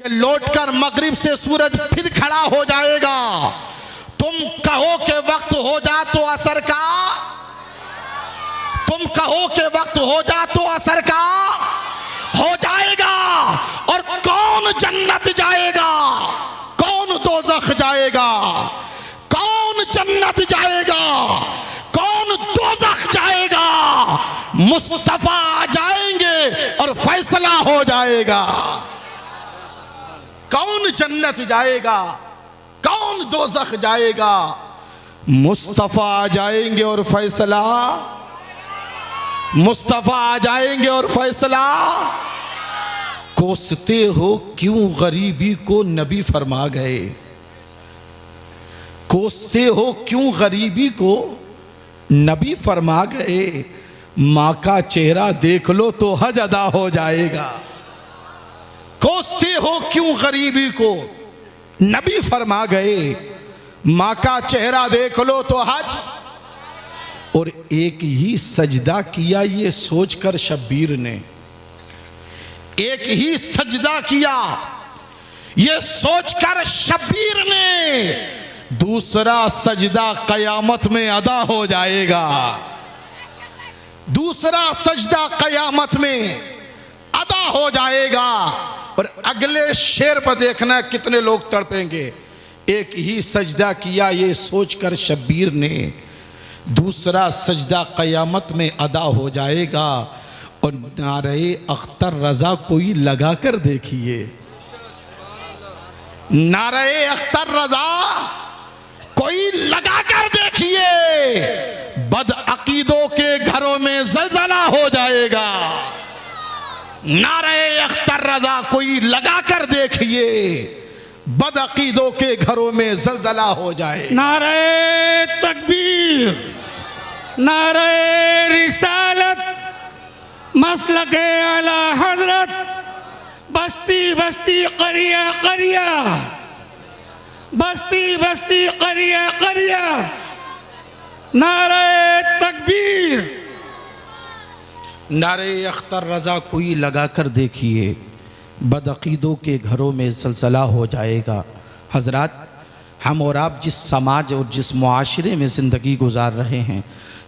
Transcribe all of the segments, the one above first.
कि लौटकर मगरिब से सूरज फिर खड़ा हो जाएगा। तुम कहो कि वक्त हो जा तो असर का, तुम कहो कि वक्त हो जा तो असर का हो जाएगा। और कौन जन्नत जाएगा, कौन दोज़ख जाएगा, कौन जन्नत जाएगा, कौन दोज़ख जाएगा, मुस्तफा आ जाएंगे और फैसला हो जाएगा। कौन जन्नत जाएगा, कौन दोज़ख जाएगा, मुस्तफा आ जाएंगे और फैसला, मुस्तफा आ जाएंगे और फैसला। कोसते हो क्यों गरीबी को, नबी फरमा गए। कोसते हो क्यों गरीबी को, नबी फरमा गए। माँ का चेहरा देख लो तो हज अदा हो जाएगा। कोसते हो क्यों गरीबी को, नबी फरमा गए। माँ का चेहरा देख लो तो हज। और एक ही सजदा किया ये सोचकर शब्बीर ने, एक ही सजदा किया ये सोचकर शब्बीर ने, दूसरा सजदा कयामत में अदा हो जाएगा। दूसरा सजदा कयामत में अदा हो जाएगा। और अगले शेर पर देखना कितने लोग तड़पेंगे। एक ही सजदा किया ये सोचकर शब्बीर ने, दूसरा सजदा कयामत में अदा हो जाएगा। और नारे अख्तर रजा कोई लगा कर देखिए, नारे अख्तर रजा कोई लगा कर देखिए, बदअकीदों के घरों में जलजला हो जाएगा। नारे अख्तर रजा कोई लगा कर देखिए, बदअकीदों के घरों में जलजला हो जाए। नारे तकबीर, नारे रिसालत, मसलके आला हजरत, बस्ती बस्ती करिया करिया, बस्ती बस्ती करिया करिया। नारे तकबीर, नारे अख्तर रजा कोई लगा कर देखिए, बदअकीदों के घरों में जलजला हो जाएगा। हजरात, हम और आप जिस समाज और जिस मुआशरे में ज़िंदगी गुजार रहे हैं,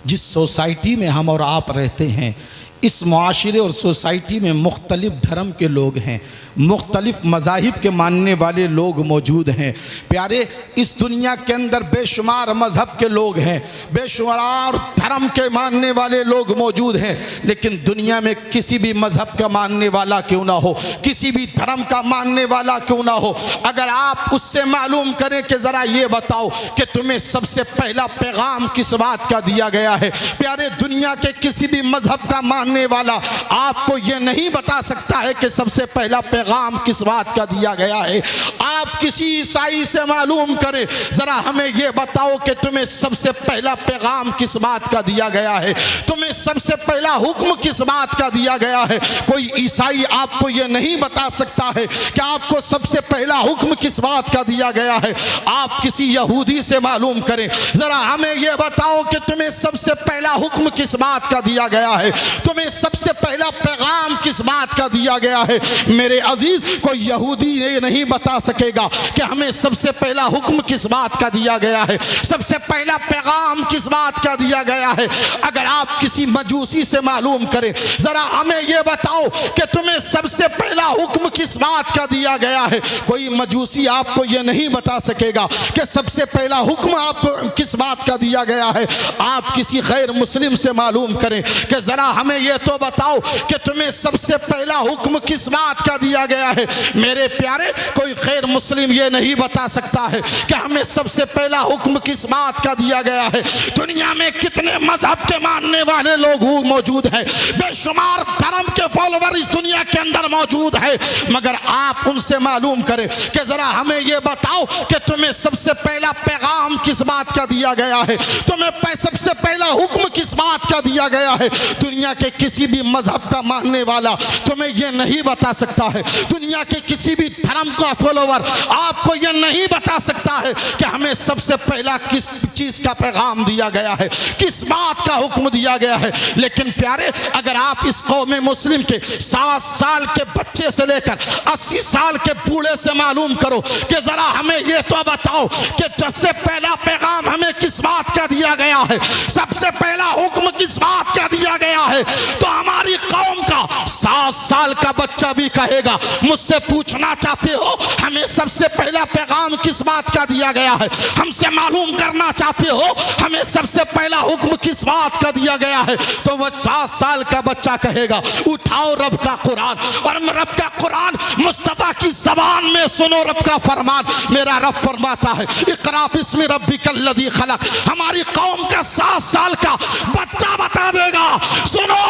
जिस सोसाइटी में हम और आप रहते हैं, इस मुआशरे और सोसाइटी में मुख्तलिफ धर्म के लोग हैं, मुख्तलिफ मज़ाहिब के मानने वाले लोग मौजूद हैं। प्यारे, इस दुनिया के अंदर बेशुमार मज़हब के लोग हैं, बेशुमार धर्म के मानने वाले लोग मौजूद हैं। लेकिन दुनिया में किसी भी मज़हब का मानने वाला क्यों ना हो, किसी भी धर्म का मानने वाला क्यों ना हो, अगर आप उससे मालूम करें कि ज़रा ये बताओ कि तुम्हें सबसे पहला पैगाम किस बात का दिया गया है, प्यारे, दुनिया के किसी भी मज़हब का मानने वाला आपको ये नहीं बता सकता है कि सबसे पहला पैगाम किस बात का दिया गया है। आप किसी ईसाई से मालूम करें, जरा हमें यह बताओ कि तुम्हें सबसे पहला पैगाम किस बात का दिया गया है, तुम्हें सबसे पहला हुक्म किस बात का दिया गया है। कोई ईसाई आपको यह नहीं बता सकता है कि आपको सबसे पहला हुक्म किस बात का दिया गया है। आप किसी यहूदी से मालूम करें, जरा हमें यह बताओ कि तुम्हें सबसे पहला हुक्म किस बात का दिया गया है, तुम्हें सबसे पहला पैगाम किस बात का दिया गया है। मेरे अजीज, कोई यहूदी ये नहीं बता सकेगा कि हमें सबसे पहला हुक्म किस बात का दिया गया है, सबसे पहला पैगाम किस बात का दिया गया है। अगर आप किसी मजूसी से मालूम करें, जरा हमें यह बताओ कि तुम्हें सबसे पहला हुक्म किस बात का दिया गया है, कोई मजूसी आपको यह नहीं बता सकेगा कि सबसे पहला हुक्म आपको किस बात का दिया गया है। आप किसी गैर मुस्लिम से मालूम करें कि जरा हमें यह तो बताओ कि तुम्हें सबसे पहला हुक्म किस बात का दिया गया है। मेरे प्यारे, कोई गैर मुस्लिम ये नहीं बता सकता है कि हमें सबसे पहला हुक्म किस बात का दिया गया है। दुनिया में कितने मजहब के मानने वाले लोग मौजूद हैं, बेशुमार धर्म के फॉलोवर इस दुनिया के अंदर मौजूद है, मगर आप उनसे मालूम करें कि जरा हमें यह बताओ कि तुम्हें सबसे पहला पैगाम किस बात का दिया गया है, तुम्हें सबसे पहला हुक्म किस बात का दिया गया है। दुनिया के किसी भी मजहब का मानने वाला तुम्हें यह नहीं बता सकता है, दुनिया के किसी भी धर्म का फॉलोवर आपको यह नहीं बता सकता है कि हमें सबसे पहला किस चीज का पैगाम दिया गया है, किस बात का हुक्म दिया गया है। लेकिन प्यारे, अगर आप इस कौम मुस्लिम के 7 साल के बच्चे से लेकर 80 साल के बूढ़े से मालूम करो कि जरा हमें यह तो बताओ कि सबसे पहला पैगाम हमें किस बात का दिया गया है, सबसे पहला हुक्म किस बात का दिया गया है, तो हमारी कौम का 7 साल का बच्चा भी कहेगा। मुझसे पूछना चाहते हो हमें सबसे पहला पैगाम किस बात का दिया गया है, हमसे मालूम करना चाहते हो हमें सबसे पहला हुक्म किस बात का दिया गया है, तो वह 7 साल का बच्चा कहेगा उठाओ रब का कुरान, और रब का कुरान मुस्तफा की जबान में सुनो रब का फरमान। मेरा रब फरमाता है इक़रा बिस्मि रब्बिकल लज़ी खलक। हमारी कौम का 7 साल का बच्चा बता देगा सुनो,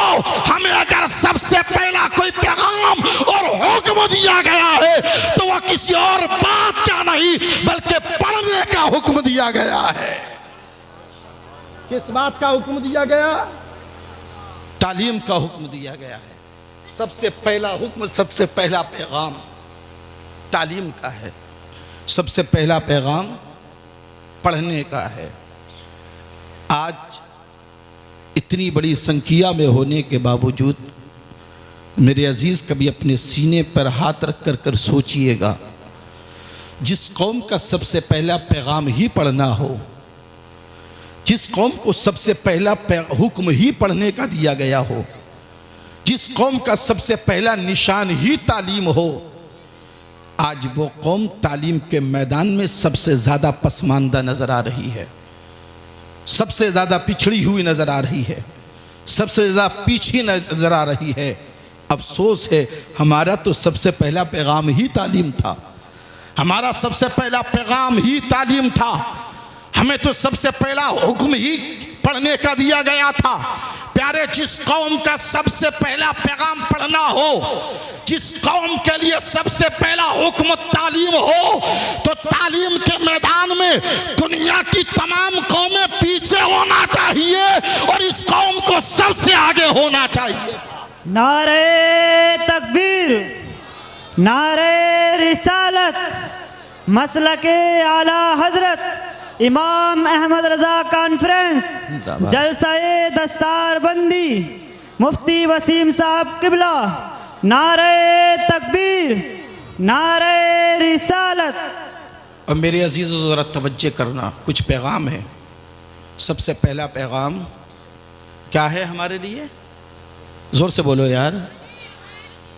हमें अगर सबसे पहला कोई पैगाम और हुक्म दिया गया है तो वह किसी और बात का नहीं बल्कि पढ़ने का हुक्म दिया गया है। किस बात का हुक्म दिया गया? तालीम का हुक्म दिया गया है। सबसे पहला हुक्म, सबसे पहला पैगाम तालीम का है, सबसे पहला पैगाम पढ़ने का है। आज इतनी बड़ी संख्या में होने के बावजूद मेरे अजीज कभी अपने सीने पर हाथ रख कर सोचिएगा, जिस कौम का सबसे पहला पैगाम ही पढ़ना हो, जिस कौम को सबसे पहला हुक्म ही पढ़ने का दिया गया हो, जिस कौम का सबसे पहला निशान ही तालीम हो, आज वो कौम तालीम के मैदान में सबसे ज़्यादा पसमानदा नज़र आ रही है, सबसे ज़्यादा पिछड़ी हुई नज़र आ रही है, सबसे ज़्यादा पीछे नज़र आ रही है। अफसोस है, हमारा तो सबसे पहला पैगाम ही तालीम था, हमारा सबसे पहला पैगाम ही तालीम था, हमें तो सबसे पहला हुक्म ही पढ़ने का दिया गया था। प्यारे, जिस कौम का सबसे पहला पैगाम पढ़ना हो, जिस कौम के लिए सबसे पहला हुक्म तालीम हो, तो तालीम के मैदान में दुनिया की तमाम कौमें पीछे होना चाहिए और इस कौम को सबसे आगे होना चाहिए। नारे तकबीर, नारे रिसालत, मसलके आला हजरत इमाम अहमद रजा कॉन्फ्रेंस, जलसाए दस्तारबंदी, मुफ्ती वसीम साहब किबला, नारे तकबीर, नारे रिसालत। और मेरे अजीज़ों ज़रा तवज्जो करना, कुछ पैगाम है। सबसे पहला पैगाम क्या है हमारे लिए? ज़ोर से बोलो यार,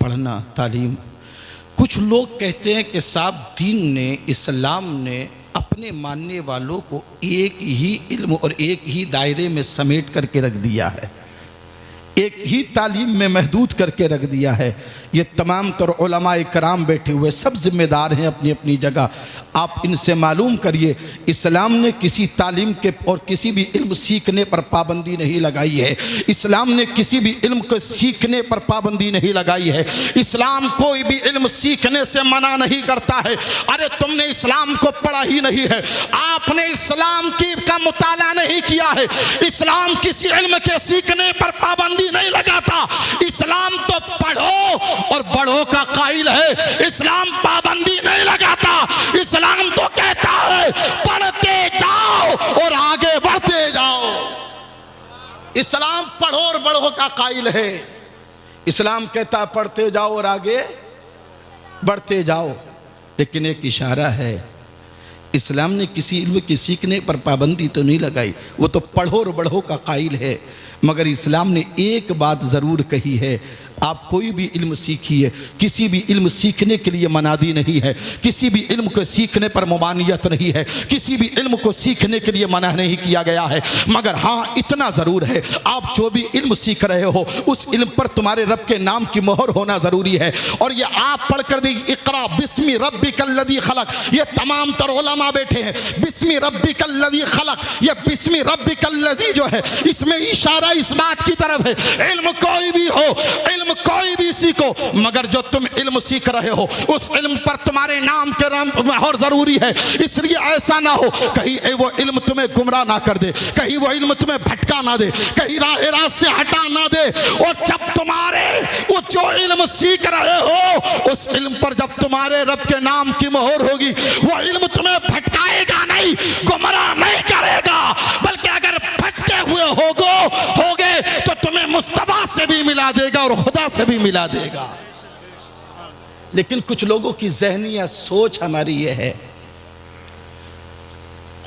पढ़ना, तालीम। कुछ लोग कहते हैं कि साहब दीन ने, इस्लाम ने अपने मानने वालों को एक ही इल्म और एक ही दायरे में समेट करके रख दिया है, एक ही तालीम में महदूद करके रख दिया है। ये तमाम तर उलमाए कराम बैठे हुए सब जिम्मेदार हैं अपनी अपनी जगह। आप इनसे मालूम करिए, इस्लाम ने किसी तालीम के और किसी भी इल्म सीखने पर पाबंदी नहीं लगाई है। इस्लाम ने किसी भी इल्म को सीखने पर पाबंदी नहीं लगाई है। इस्लाम कोई भी इल्म सीखने से मना नहीं करता है। अरे तुमने इस्लाम को पढ़ा ही नहीं है, आपने इस्लाम की का मुताला नहीं किया है। इस्लाम किसी इल्म के सीखने पर पाबंदी नहीं लगाता। इस्लाम तो पढ़ो और बड़ों का कायल है, इस्लाम पाबंदी नहीं लगाता। इस्लाम तो कहता है पढ़ते जाओ और आगे बढ़ते जाओ। इस्लाम पढ़ो और बड़ों का कायल है। इस्लाम कहता है पढ़ते जाओ और आगे बढ़ते जाओ। लेकिन एक इशारा है, इस्लाम ने किसी इल्म के सीखने पर पाबंदी तो नहीं लगाई, वो तो पढ़ो और बढ़ो का कायल है। मगर इस्लाम ने एक बात ज़रूर कही है, आप कोई भी इल्म सीखिए, किसी भी इल्म सीखने के लिए मनादी नहीं है, किसी भी इल्म को सीखने पर मुमानियत नहीं है, किसी भी इल्म को सीखने के लिए मना नहीं किया गया है। मगर हाँ इतना ज़रूर है, आप जो भी इल्म सीख रहे हो उस इल्म पर तुम्हारे रब के नाम की मोहर होना ज़रूरी है। और ये आप पढ़ कर दी इक़रा बिस्मि रब्बिकल लज़ी खलक, ये तमाम तर उलमा बैठे हैं। बिस्मि रब्बिकल लज़ी खलक, ये बिस्मि रब्बिकल लज़ी जो है इसमें इशारा इस बात की तरफ है, इल्म कोई भी हो, इल्म इल्म कोई भी सीखो, मगर जो तुम इल्म सीख रहे हो उस इल्म पर तुम्हारे नाम के नाम और जरूरी है। इसलिए ऐसा ना हो कहीं वो इल्म तुम्हें गुमराह ना कर दे, कहीं वो इल्म तुम्हें भटका ना दे, कहीं राह से हटा ना दे। और जब तुम्हारे वो जो इल्म सीख रहे हो उस इल्म पर जब तुम्हारे रब के नाम की मोहर होगी, वो इल्म तुम्हें भटकाएगा नहीं, गुमराह नहीं करेगा, बल्कि अगर भटके हुए होगे तो तुम्हें मुस्तफा से भी मिला देगा और खुदा से भी मिला देगा। लेकिन कुछ लोगों की ज़हनियत सोच हमारी ये है,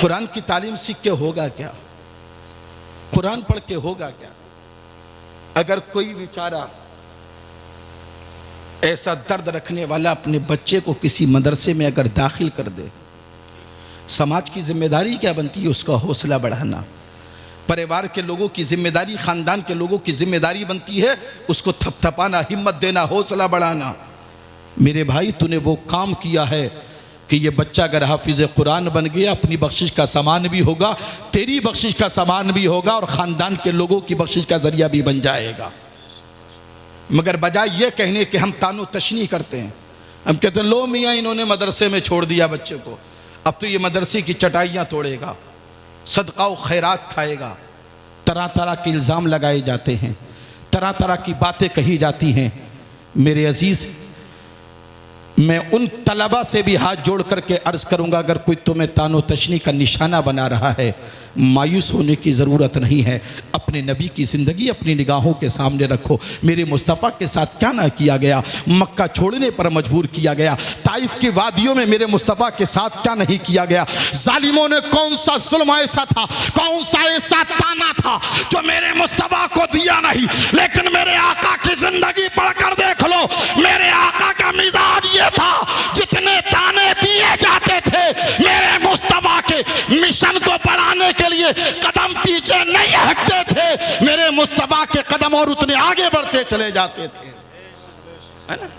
कुरान की तालीम सीख के होगा क्या, कुरान पढ़ के होगा क्या। अगर कोई बेचारा ऐसा दर्द रखने वाला अपने बच्चे को किसी मदरसे में अगर दाखिल कर दे, समाज की जिम्मेदारी क्या बनती है? उसका हौसला बढ़ाना। परिवार के लोगों की जिम्मेदारी, खानदान के लोगों की जिम्मेदारी बनती है उसको थपथपाना, हिम्मत देना, हौसला बढ़ाना। मेरे भाई, तूने वो काम किया है कि ये बच्चा अगर हाफिज़ कुरान बन गया, अपनी बख्शिश का सामान भी होगा, तेरी बख्शिश का सामान भी होगा और ख़ानदान के लोगों की बख्शिश का ज़रिया भी बन जाएगा। मगर बजाय ये कहने कि हम तानो तशनी करते हैं, हम कहते हैं लो मियाँ इन्होंने मदरसे में छोड़ दिया बच्चे को, अब तो ये मदरसे की चटाइयाँ तोड़ेगा, सदका व खैरात खाएगा। तरह तरह के इल्ज़ाम लगाए जाते हैं, तरह तरह की बातें कही जाती हैं। मेरे अजीज़, मैं उन तलबा से भी हाथ जोड़ करके अर्ज़ करूँगा, अगर कोई तुम्हें तानो तशनी का निशाना बना रहा है, मायूस होने की ज़रूरत नहीं है। अपने नबी की ज़िंदगी अपनी निगाहों के सामने रखो। मेरे मुस्तफ़ा के साथ क्या ना किया गया, मक्का छोड़ने पर मजबूर किया गया, ताइफ की वादियों में मेरे मुस्तफ़ा के साथ क्या नहीं किया गया। जालिमों ने कौन सा जुल्म ऐसा था, कौन सा ऐसा ताना था जो मेरे मुस्तफ़ा को दिया नहीं। लेकिन मेरे आका की ज़िंदगी पढ़कर देख लो, मेरे आका का मिजाज ये था, जितने ताने दिए जाते थे मेरे मुस्तफ़ा के मिशन को बढ़ाने के लिए कदम पीछे नहीं हटते थे। मेरे मुस्तफा के कदम और उतने आगे बढ़ते चले जाते थे, है ना,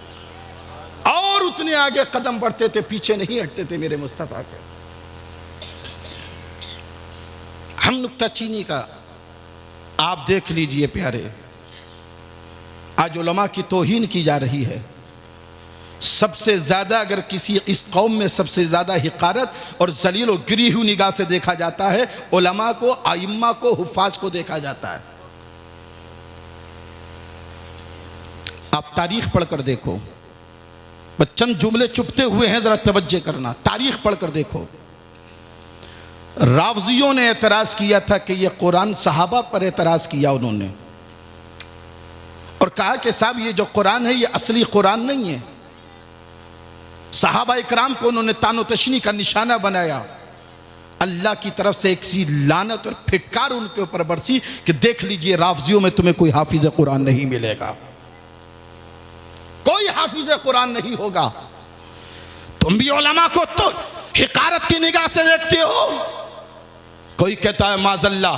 और उतने आगे कदम बढ़ते थे, पीछे नहीं हटते थे मेरे मुस्तफा के। हम नुक्ता चीनी का आप देख लीजिए प्यारे, आज उलमा की तौहीन की जा रही है। सबसे ज़्यादा अगर किसी इस कौम में सबसे ज़्यादा हिकारत और जलील और गिरी हुई निगाह से देखा जाता है, उलमा को, आइम्मा को, हुफ़ाज़ को देखा जाता है। आप तारीख पढ़कर देखो, चंद जुमले चुपते हुए हैं, ज़रा तवज्जो करना, तारीख पढ़कर देखो। रावजियों ने एतराज़ किया था कि यह कुरान, सहाबा पर एतराज़ किया उन्होंने और कहा कि साहब ये जो कुरान है ये असली कुरान नहीं है। सहाबा इकराम को उन्होंने तानो तशनी का निशाना बनाया। अल्लाह की तरफ से एक सी लानत और फिटकार उनके ऊपर बरसी कि देख लीजिए रावजियों में तुम्हें कोई हाफिज कुरान नहीं मिलेगा, कोई हाफिज कुरान नहीं होगा। तुम भी उलमा को तो हिकारत की निगाह से देखते हो। कोई कहता है माज़ल्ला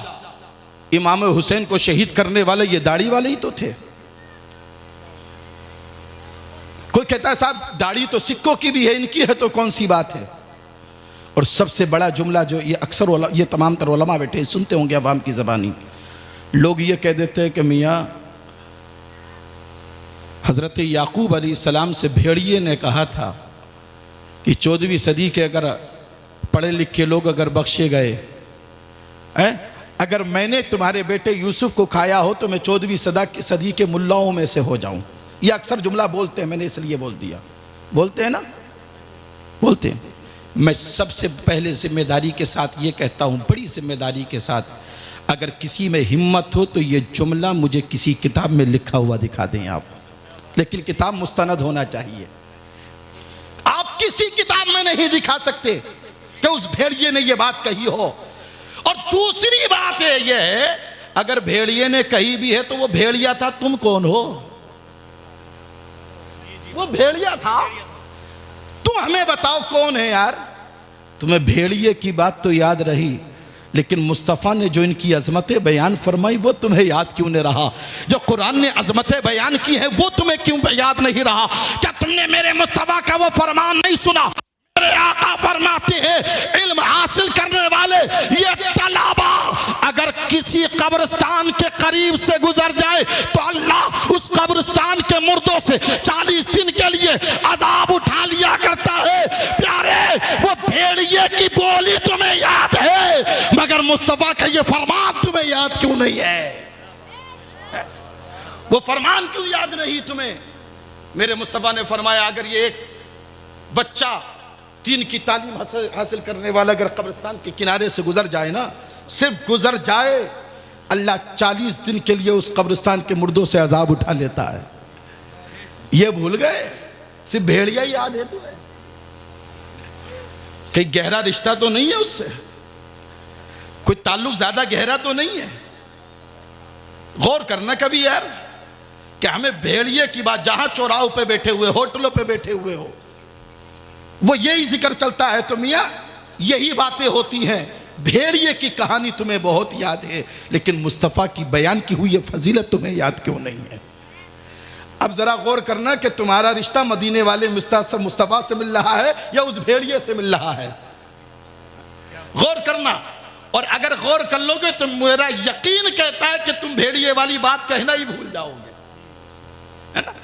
इमाम हुसैन को शहीद करने वाले ये दाढ़ी वाले ही तो थे। कोई कहता है साहब दाढ़ी तो सिक्कों की भी है, इनकी है तो कौन सी बात है। और सबसे बड़ा जुमला जो ये अक्सर ये तमाम तर उलमा बैठे सुनते होंगे अवाम की ज़बानी, लोग ये कह देते हैं कि मियाँ हज़रत याकूब अलैहिस्सलाम से भेड़िए ने कहा था कि 14वीं सदी के अगर पढ़े लिखे लोग अगर बख्शे गए, अगर मैंने तुम्हारे बेटे यूसुफ को खाया हो तो मैं 14वीं सदी के मुल्लाओं में से हो जाऊं। ये अक्सर जुमला बोलते हैं, मैंने इसलिए बोल दिया। बोलते हैं ना, बोलते हैं। मैं सबसे पहले जिम्मेदारी के साथ ये कहता हूँ, बड़ी जिम्मेदारी के साथ, अगर किसी में हिम्मत हो तो ये जुमला मुझे किसी किताब में लिखा हुआ दिखा दें आप, लेकिन किताब मुस्तनद होना चाहिए। आप किसी किताब में नहीं दिखा सकते कि उस भेड़िए ने ये बात कही हो। और दूसरी बात है ये, अगर भेड़िए ने कही भी है तो वो भेड़िया था, तुम कौन हो? वो भेड़िया था, तुम हमें बताओ कौन है यार। तुम्हें भेड़िए की बात तो याद रही, लेकिन मुस्तफ़ा ने जो इनकी अजमतें बयान फरमाई वो तुम्हें याद क्यों नहीं रहा? जो कुरान ने अजमतें बयान की है वो तुम्हें क्यों याद नहीं रहा? क्या तुमने मेरे मुस्तफ़ा का वो फरमान नहीं सुना? मेरे आका फरमाते हैं इल्म हासिल करने वाले ये तलबा अगर किसी कब्रिस्तान के करीब से गुजर जाए तो अल्लाह उस कब्रिस्तान के मुर्दों से 40 दिन के लिए अजाब उठा लिया करता है। प्यारे, वो भेड़िए की बोली तुम्हें याद है, मगर मुस्तफा का ये फरमान तुम्हें याद क्यों नहीं है? वो फरमान क्यों याद नहीं तुम्हें? मेरे मुस्तफा ने फरमाया, अगर ये एक बच्चा दीन की तालीम हासिल करने वाला अगर कब्रिस्तान के किनारे से गुजर जाए ना, सिर्फ गुजर जाए, अल्लाह 40 दिन के लिए उस कब्रिस्तान के मुर्दों से अजाब उठा लेता है। ये भूल गए? सिर्फ भेड़िया ही याद है तुम्हें? कहीं गहरा रिश्ता तो नहीं है उससे? कोई ताल्लुक ज्यादा गहरा तो नहीं है? गौर करना कभी यार कि हमें भेड़िए की बात, जहां चौराहों पे बैठे हुए, होटलों पे बैठे हुए हो, वो यही जिक्र चलता है तो मियां यही बातें होती हैं। भेड़िए की कहानी तुम्हें बहुत याद है, लेकिन मुस्तफ़ा की बयान की हुई फजीलत तुम्हें याद क्यों नहीं है? अब जरा गौर करना कि तुम्हारा रिश्ता मदीने वाले मुस्तफ़ा से मिल रहा है या उस भेड़िए से मिल रहा है? गौर करना। और अगर गौर कर लोगे तो मेरा यकीन कहता है कि तुम भेड़िए वाली बात कहना ही भूल जाओगे, है ना?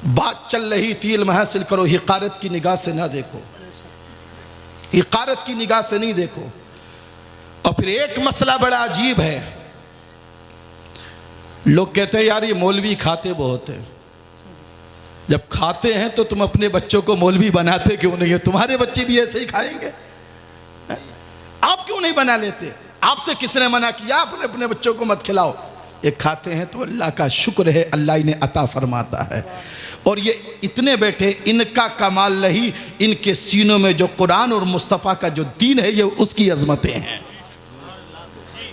बात चल रही थी, इल्म हासिल करो, हिकारत की निगाह से ना देखो, हिकारत की निगाह से नहीं देखो। और फिर एक मसला बड़ा अजीब है, लोग कहते हैं यार ये मौलवी खाते बहुत है। जब खाते हैं तो तुम अपने बच्चों को मौलवी बनाते क्यों नहीं है? तुम्हारे बच्चे भी ऐसे ही खाएंगे, आप क्यों नहीं बना लेते? आपसे किसने मना किया? अपने अपने बच्चों को मत खिलाओ। ये खाते हैं तो अल्लाह का शुक्र है, अल्लाह इन्हें अता फरमाता है। और ये इतने बैठे, इनका कमाल नहीं, इनके सीनों में जो कुरान और मुस्तफ़ा का जो दीन है, ये उसकी अजमतें हैं,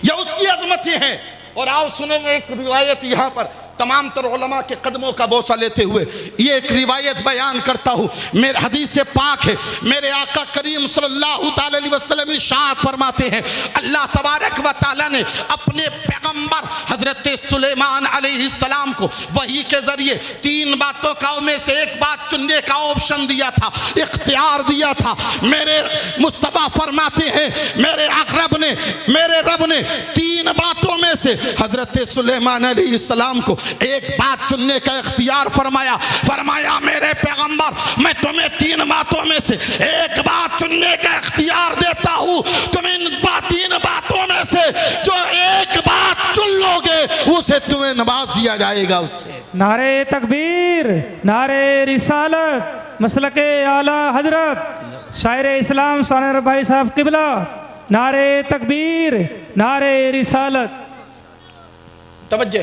ये उसकी अजमतें हैं। और आओ सुनेंगे एक रिवायत यहाँ पर, तमाम तर उलमा के कदमों का बोसा लेते हुए ये एक रिवायत बयान करता हूँ। मेरे हदीस पाक है, मेरे आका करीम सल्लल्लाहु अलैहि वसल्लम इरशाद फरमाते हैं, अल्लाह तबारक व तआला ने अपने पैगंबर हजरत सुलेमान अलैहिस्सलाम को वही के जरिए 3 बातों का में से एक बात चुनने का ऑप्शन दिया था, इख्तियार दिया था। मेरे मुस्तफ़ा फरमाते हैं, मेरे अक़रब ने, मेरे रब ने 3 बातों में से हजरत सुलेमान अलैहिस्सलाम को एक बात चुनने का इख्तियार फरमाया। फरमाया मेरे पैगंबर, मैं तुम्हें 3 बातों में से एक बात चुनने का इख्तियार देता हूँ। तुम इन 3 बातों में से जो एक बात चुन लोगे उसे तुम्हें नवाज दिया जाएगा उससे। नारे तकबीर, नारे रिसालत, मसलके आला हजरत, शायर इस्लाम सानर भाई साहब किबला, नारे तकबीर, नारे रिसालत। तवज्जो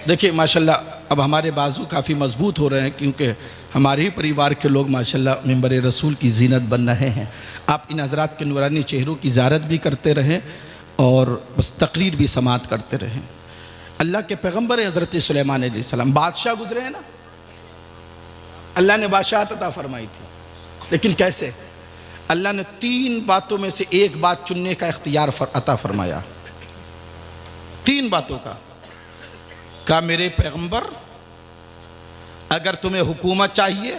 देखिए, माशाल्लाह अब हमारे बाजू काफ़ी मजबूत हो रहे हैं, क्योंकि हमारे ही परिवार के लोग माशाल्लाह मिंबर रसूल की जीनत बन रहे हैं। आप इन हज़रात के नूरानी चेहरों की ज़ियारत भी करते रहें और बस तकरीर भी समात करते रहें। अल्लाह के पैगंबर हज़रत सुलेमान अलैहिस्सलाम बादशाह गुजरे हैं ना, अल्लाह ने बादशाहत अता फरमाई थी, लेकिन कैसे? अल्लाह ने 3 बातों में से एक बात चुनने का इख्तियार अता फरमाया। 3 बातों का। कहा मेरे पैगंबर, अगर तुम्हें हुकूमत चाहिए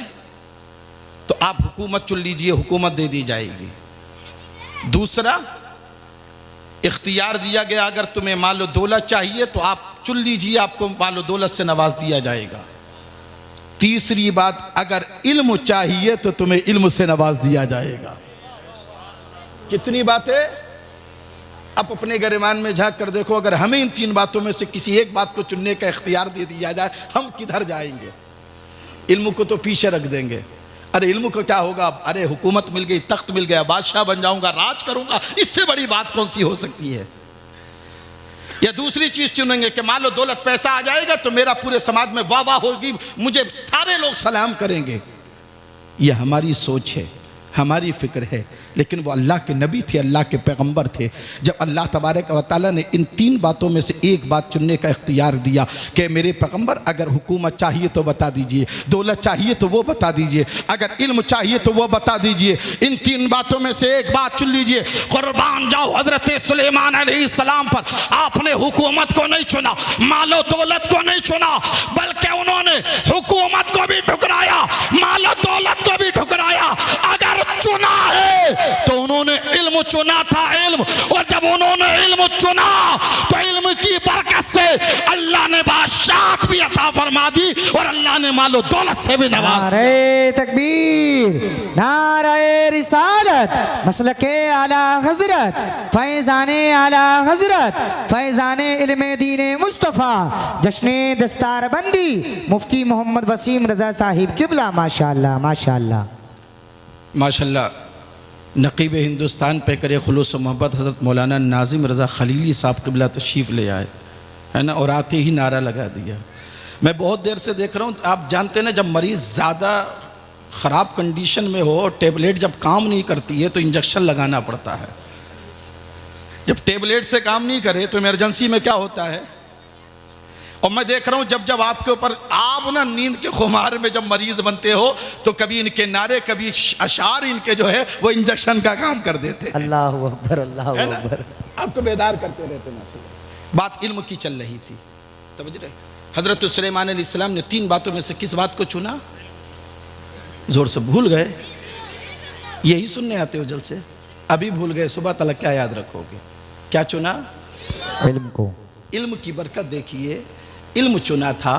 तो आप हुकूमत चुन लीजिए, हुकूमत दे दी जाएगी। दूसरा इख्तियार दिया गया, अगर तुम्हें मालो दौलत चाहिए तो आप चुन लीजिए, आपको मालो दौलत से नवाज दिया जाएगा। तीसरी बात, अगर इल्म चाहिए तो तुम्हें इल्म से नवाज दिया जाएगा। कितनी बातें? आप अपने गिरमान में झांक कर देखो, अगर हमें इन 3 बातों में से किसी एक बात को चुनने का इख्तियार दे दिया जाए, हम किधर जाएंगे? इल्म को तो पीछे रख देंगे। अरे इल्म को क्या होगा? अरे हुकूमत मिल गई, तख्त मिल गया, बादशाह बन जाऊंगा, राज करूंगा, इससे बड़ी बात कौन सी हो सकती है? या दूसरी चीज चुनेंगे कि मान लो दौलत पैसा आ जाएगा तो मेरा पूरे समाज में वाह वाह होगी, मुझे सारे लोग सलाम करेंगे। यह हमारी सोच है, हमारी फिक्र है, लेकिन वो अल्लाह के नबी थे, अल्लाह के पैगंबर थे। जब अल्लाह तबारक व तआला ने इन 3 बातों में से एक बात चुनने का इख्तियार दिया कि मेरे पैगंबर, अगर हुकूमत चाहिए तो बता दीजिए, दौलत चाहिए तो वो बता दीजिए, अगर इल्म चाहिए तो वो बता दीजिए, इन 3 बातों में से एक बात चुन लीजिए। कुर्बान जाओ हजरत सुलेमान अलैहिस्सलाम पर, आपने हुकूमत को नहीं चुना, मालो दौलत को नहीं चुना, बल्कि उन्होंने हुकूमत को भी ठुकराया, मालो दौलत को भी ठुकराया। अगर चुना है तो उन्होंने उन्होंने इल्म चुना था, इल्म, और जब उन्होंने इल्म चुना तो इल्म की बरकत से अल्लाह ने बादशाहत भी अता फरमा दी और अल्लाह ने मालो दौलत से भी नवाज। नारे तकबीर, नारे रिसालत, मसलके आला हजरत, फैजाने आला हजरत, फैजाने इल्मे दीने मुस्तफ़ा, जश्ने दस्तार बंदी मुफ्ती मोहम्मद वसीम रजा साहिब किबला। माशाअल्लाह माशाअल्लाह माशाल्लाह। नकीब हिंदुस्तान पे करे खुलूस मोहब्बत हज़रत मौलाना नाजिम रज़ा खलीली साहब किबला तशरीफ़ ले आए, है ना, और आते ही नारा लगा दिया। मैं बहुत देर से देख रहा हूँ, आप जानते हैं ना, जब मरीज़ ज़्यादा ख़राब कंडीशन में हो, टेबलेट जब काम नहीं करती है तो इंजेक्शन लगाना पड़ता है। जब टेबलेट से काम नहीं करे तो इमरजेंसी में क्या होता है। और मैं देख रहा हूँ जब जब आपके ऊपर, आप ना नींद के खुमार में जब मरीज बनते हो तो कभी इनके नारे, कभी अशार इनके जो है वो इंजेक्शन का काम कर देते हैं। अल्लाहु अकबर, अल्लाहु अकबर। आपको बेदार करते रहते हैं। बात इल्म की चल रही थी, समझ रहे। हजरत सुलेमान अलैहिस्सलाम ने 3 बातों में से किस बात को चुना? जोर से भूल गए, यही सुनने आते हो जल से, अभी भूल गए, सुबह तलक क्या याद रखोगे? क्या चुना? इल्म को। इल्म की बरकत देखिए, इल्म चुना था,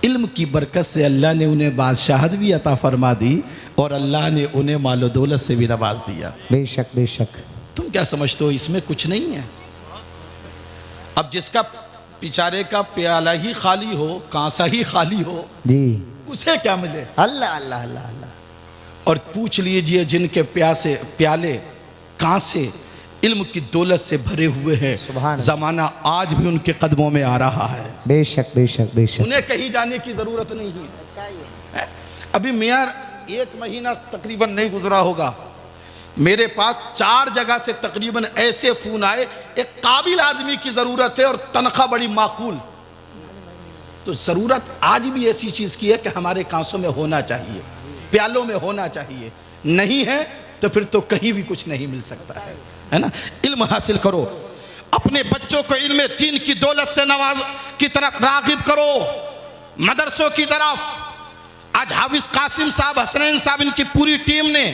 इल्म की बरकत से अल्लाह ने उन्हें बादशाहत भी अता फरमा दी और अल्लाह ने उन्हें मालो दौलत से भी नवाज दिया। बेशक बेशक। तुम क्या समझते हो इसमें कुछ नहीं है? अब जिसका बेचारे का प्याला ही खाली हो, कांसा ही खाली हो, जी, उसे क्या मिले? अल्लाह अल्लाह अल्लाह अल्लाह। और पूछ लीजिए जिनके प्यासे प्याले कांसे इल्म की दौलत से भरे हुए हैं, सुभान जमाना आज भी उनके कदमों में आ रहा है। बेशक बेशक बेशक। उन्हें कहीं जाने की जरूरत नहीं है। अभी मियां 1 महीना तकरीबन नहीं गुजरा होगा, मेरे पास 4 जगह से तकरीबन ऐसे फोन आए, एक काबिल आदमी की जरूरत है और तनख्वाह बड़ी माकूल। तो जरूरत आज भी ऐसी चीज की है कि हमारे कांसों में होना चाहिए, प्यालों में होना चाहिए। नहीं है तो फिर तो कहीं भी कुछ नहीं मिल सकता है ना। इल्म हासिल करो, अपने बच्चों को इल्म दीन की दौलत से नवाज की तरफ रागिब करो, मदरसों की तरफ। आज हाफिज कासिम साहब, हसनैन साहब, इनकी पूरी टीम ने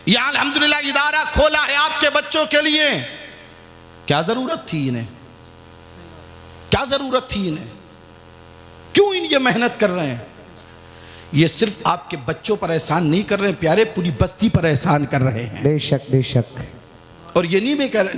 यहाँ अल्हम्दुलिल्लाह इदारा खोला है आपके बच्चों के लिए। क्या जरूरत थी इन्हें? क्या जरूरत थी इन्हें? क्यों ये मेहनत कर रहे हैं? ये सिर्फ आपके बच्चों पर एहसान नहीं कर रहे हैं प्यारे, पूरी बस्ती पर एहसान कर रहे हैं। बेशक बेशक। और ये नहीं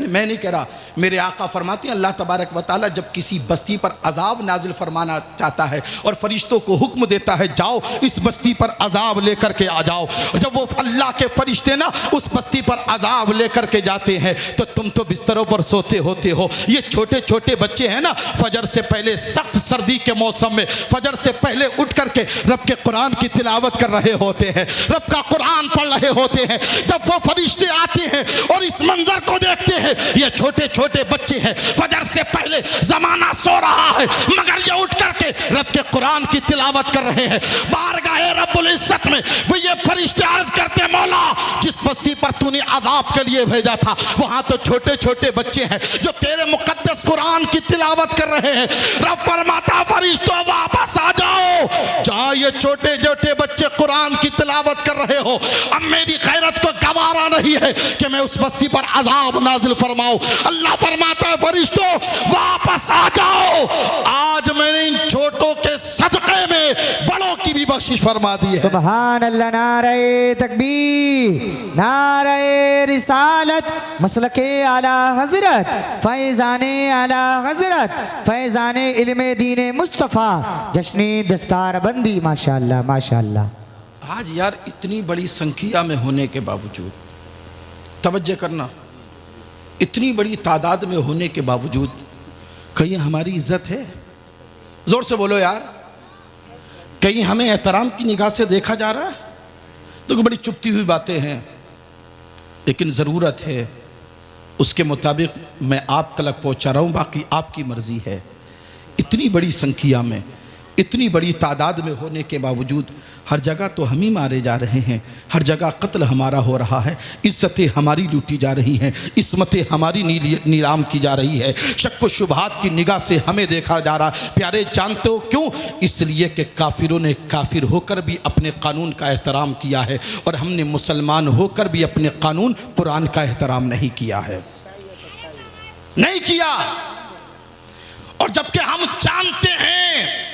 मैं नहीं कह रहा, मेरे आका फरमाते हैं अल्लाह तबारक व तआला जब किसी बस्ती पर अजाब नाजिल फरमाना चाहता है और फरिश्तों को हुक्म देता है जाओ इस बस्ती पर अजाब लेकर के आ जाओ, जब वो अल्लाह के फरिश्ते ना उस बस्ती पर अजाब लेकर के जाते हैं तो तुम तो बिस्तरों पर सोते होते हो। ये छोटे छोटे बच्चे हैं ना, फजर से पहले, सख्त सर्दी के मौसम में फजर से पहले उठ करके रब के कुरान की तिलावत कर रहे होते हैं, रब का कुरान पढ़ रहे होते हैं। जब वो फरिश्ते आते हैं और इस मंजर को देखते हैं, ये छोटे छोटे बच्चे हैं, फजर से पहले जमाना सो रहा है मगर ये उठ करके रब के कुरान की तिलावत कर रहे हैं। बारगाहे रब्बुल इज्जत में वो ये फरिश्ते अर्ज करते हैं मौला जिस बस्ती पर तूने अजाब के लिए भेजा था वहां तो छोटे छोटे बच्चे हैं जो तेरे मुकद्दस कुरान की तिलावत कर रहे हैं। रब फरमाता फरिश्तों वापस आ जाओ, जहां ये छोटे छोटे बच्चे कुरान की तिलावत कर रहे हो, अब मेरी खैरत को गवारा नहीं है कि मैं उस बस्ती पर अजाब नाजिल फरमाऊं। अल्लाह फरमाता है फरिश्तों वापस आ जाओ, आज मैंने इन छोटों के सदक़े में बड़ों की भी बख्शिश फरमा दी है। सुभान अल्लाह। नारे तकबीर, नारे रिसालत, मसलके आला हजरत, फैजाने आला हजरत, फैजाने इल्मे दीने मुस्तफ़ा, जश्ने दस्तार बंदी। माशाअल्लाह माशाअल्लाह। आज यार इतनी बड़ी संख्या में होने के बावजूद, तवज्जो करना, इतनी बड़ी तादाद में होने के बावजूद कहीं हमारी इज्जत है? जोर से बोलो यार। कहीं हमें एहतराम की निगाह से देखा जा रहा है? तो बड़ी चुपती हुई बातें हैं, लेकिन ज़रूरत है उसके मुताबिक मैं आप तक पहुंचा रहा हूं, बाकी आपकी मर्जी है। इतनी बड़ी संख्या में, इतनी बड़ी तादाद में होने के बावजूद हर जगह तो हम ही मारे जा रहे हैं, हर जगह कत्ल हमारा हो रहा है, इज्जतें हमारी लूटी जा रही हैं, इस्मतें हमारी नीलाम की जा रही है, शक व शुबहात की निगाह से हमें देखा जा रहा है। प्यारे जानते हो क्यों? इसलिए कि काफिरों ने काफिर होकर भी अपने कानून का एहतराम किया है और हमने मुसलमान होकर भी अपने कानून कुरान का एहतराम नहीं किया है, नहीं किया। और जबकि हम जानते हैं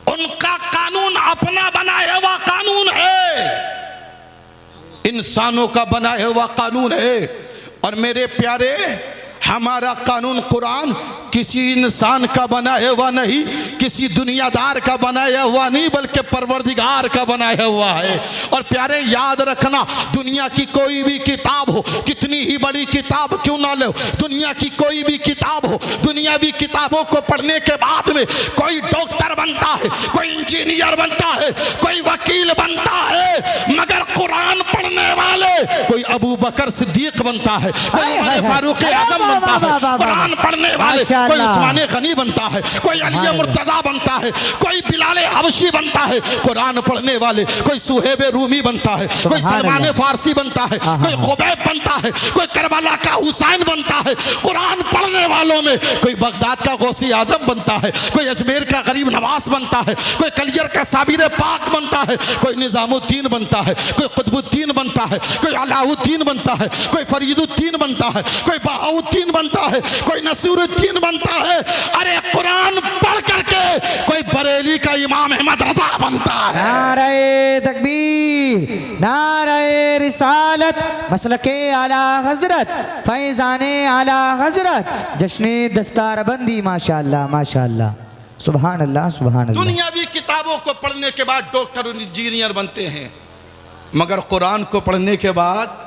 उनका कानून अपना बनाया हुआ कानून है, इंसानों का बनाया हुआ कानून है। और मेरे प्यारे, हमारा कानून कुरान किसी इंसान का बनाया हुआ नहीं, किसी दुनियादार का बनाया हुआ नहीं, बल्कि परवरदिगार का बनाया हुआ है। और प्यारे याद रखना, दुनिया की कोई भी किताब हो, कितनी ही बड़ी किताब क्यों ना लो, दुनिया की कोई भी किताब हो, दुनियावी किताबों को पढ़ने के बाद में कोई डॉक्टर बनता है, कोई इंजीनियर बनता है, कोई वकील बनता है, मगर कुरान पढ़ने वाले कोई अबू बकर सिद्दीक बनता है, कोई फारूक आजम बनता है। कुरान पढ़ने वाले कोई उस्मान गनी बनता है, कोई अली मुर्तजा बनता है, कोई बिलाल हबशी बनता है। कुरान पढ़ने वाले कोई सुहेब रूमी बनता है, कोई सलमान फारसी बनता है, कोई खुबैब बनता है, कोई करबला का हुसैन बनता है। कुरान पढ़ने वालों में कोई बगदाद का गौसी आजम बनता है, कोई अजमेर का गरीब नवाज बनता है, कोई कलियर का साबिर पाक बनता है, कोई निजामुद्दीन बनता है, कोई कुतुबुद्दीन बनता है, कोई अलाउद्दीन बनता है, कोई फरीदुद्दीन बनता है, कोई बहाउद्दीन बनता है, कोई नसीरुद्दीन बनता है। अरे कुरान पढ़ करके कोई बरेली का इमाम अहमद रजा बनता है। नारे तकबीर, नारे रिसालत, मसलके आला हजरत, फैजाने आला हजरत, जश्ने दस्तारबंदी, माशाअल्लाह माशाअल्लाह, सुभान अल्लाह सुभान अल्लाह। दुनियावी किताबों को पढ़ने के बाद डॉक्टर और इंजीनियर बनते हैं, मगर कुरान को पढ़ने के बाद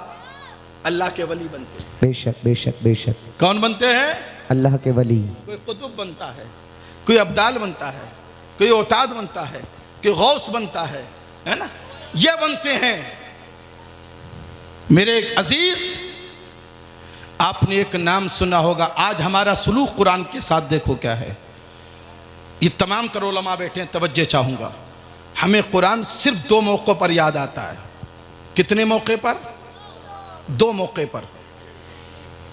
अल्लाह के वली बनते हैं। बेशक बेशक बेशक। कौन बनते हैं? अल्लाह के वली। कोई कुतुब बनता है, कोई अब्दाल बनता है, कोई औताद बनता है, कोई गौस बनता है ना, ये बनते हैं। मेरे अजीज, आपने एक नाम सुना होगा, आज हमारा सुलूक कुरान के साथ देखो क्या है। ये तमाम तर उलमा बैठे हैं, तवज्जो चाहूंगा। हमें कुरान सिर्फ दो मौक़ों पर याद आता है। कितने मौके पर? दो मौके पर।